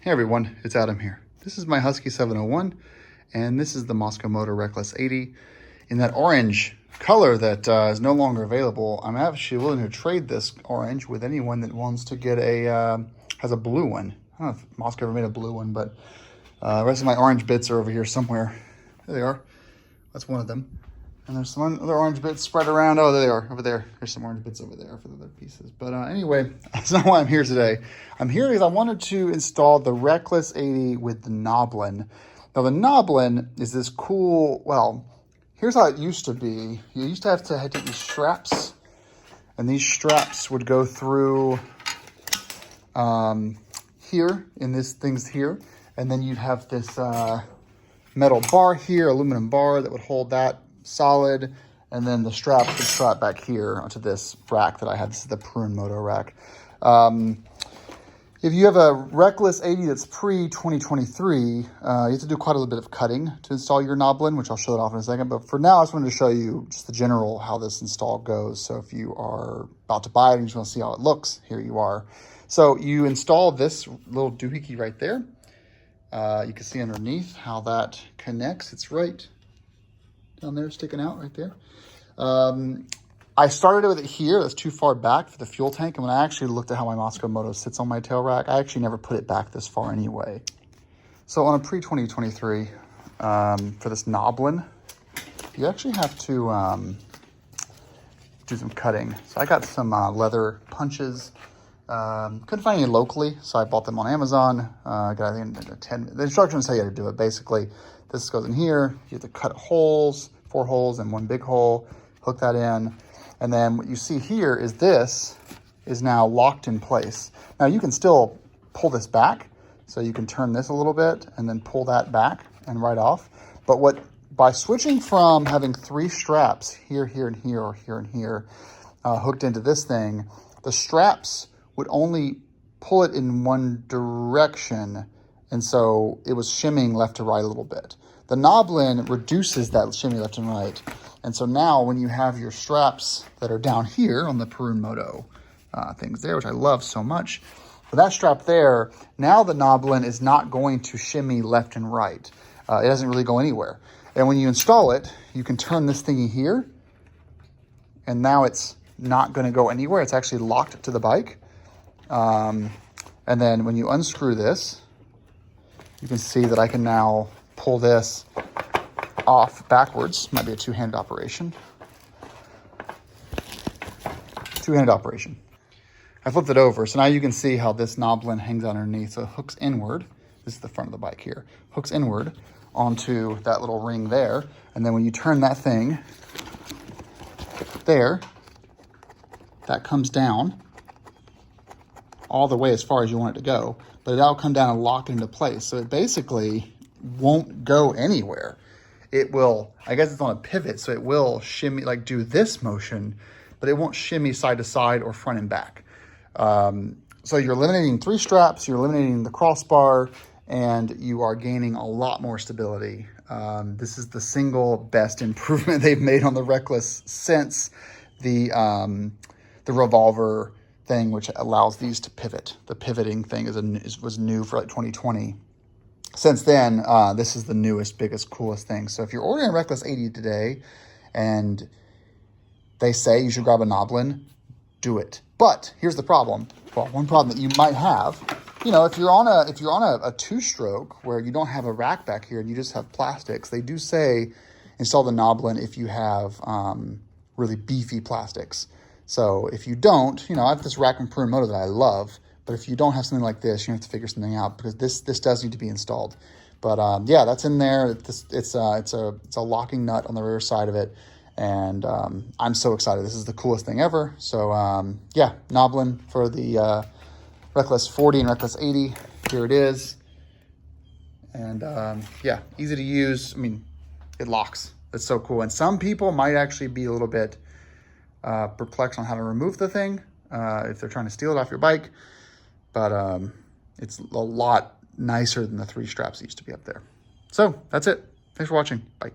Hey everyone, it's Adam here. This is my Husky 701, and this is the Mosko Moto Reckless 80 in that orange color that is no longer available. I'm actually willing to trade this orange with anyone that wants to get has a blue one. I don't know if Mosko ever made a blue one, but the rest of my orange bits are over here somewhere. There they are. That's one of them. And there's some other orange bits spread around. Oh, there they are, over there. There's some orange bits over there for the other pieces. But anyway, that's not why I'm here today. I'm here because I wanted to install the Reckless 80 with the Gnoblin. Now, the Gnoblin is this cool, well, here's how it used to be. You used to have to take these straps, and these straps would go through here, in this things here, and then you'd have this metal bar here, aluminum bar that would hold that solid, and then the strap would strap back here onto this rack that I had. This is the Prune Moto rack. If you have a Reckless 80 that's pre-2023, you have to do quite a little bit of cutting to install your Gnoblin, which I'll show it off in a second. But for now, I just wanted to show you just the general how this install goes. So if you are about to buy it and you just want to see how it looks, here you are. So you install this little doohickey right there. You can see underneath how that connects. It's right down there, sticking out right there. I started with it here. That's too far back for the fuel tank. And when I actually looked at how my Mosko Moto sits on my tail rack, I actually never put it back this far anyway. So on a pre-2023, for this Gnoblin, you actually have to do some cutting. So I got some leather punches. Couldn't find any locally, so I bought them on Amazon. Got, I think, the instructions tell you how to do it. Basically, this goes in here. You have to cut holes, 4 holes and 1 big hole, hook that in. And then what you see here is this is now locked in place. Now you can still pull this back, so you can turn this a little bit and then pull that back and right off. But by switching from having 3 straps here, here, and here, or here and here, hooked into this thing, the straps would only pull it in one direction, and so it was shimming left to right a little bit. The Gnoblin reduces that shimmy left and right, and so now when you have your straps that are down here on the Prune Moto things there, which I love so much, for that strap there, now the Gnoblin is not going to shimmy left and right. It doesn't really go anywhere. And when you install it, you can turn this thingy here, and now it's not going to go anywhere. It's actually locked to the bike. And then when you unscrew this, you can see that I can now pull this off backwards. Might be a two-handed operation. Two-handed operation. I flipped it over, so now you can see how this Gnoblin hangs out underneath. So it hooks inward. This is the front of the bike here. Hooks inward onto that little ring there. And then when you turn that thing there, that comes down all the way as far as you want it to go, but it'll come down and lock into place. So it basically won't go anywhere. It will, I guess it's on a pivot, so it will shimmy, like do this motion, but it won't shimmy side to side or front and back. So you're eliminating 3 straps, you're eliminating the crossbar, and you are gaining a lot more stability. This is the single best improvement they've made on the Reckless since the revolver thing, which allows these to pivot. The pivoting thing was new for like 2020. Since then, this is the newest, biggest, coolest thing. So if you're ordering a Reckless 80 today and they say you should grab a Gnoblin, do it. But here's the problem. Well, one problem that you might have, you know, if you're on a 2-stroke where you don't have a rack back here and you just have plastics, they do say install the Gnoblin if you have really beefy plastics. So if you don't, you know, I have this rack and Prune Moto that I love, but if you don't have something like this, you have to figure something out because this does need to be installed. But yeah, that's in there. It's a locking nut on the rear side of it, and I'm so excited. This is the coolest thing ever. So yeah, Gnoblin for the Reckless 40 and Reckless 80. Here it is, and yeah, easy to use. I mean, it locks. It's so cool. And some people might actually be a little bit perplexed on how to remove the thing if they're trying to steal it off your bike, but it's a lot nicer than the 3 straps that used to be up there. So that's it. Thanks for watching. Bye.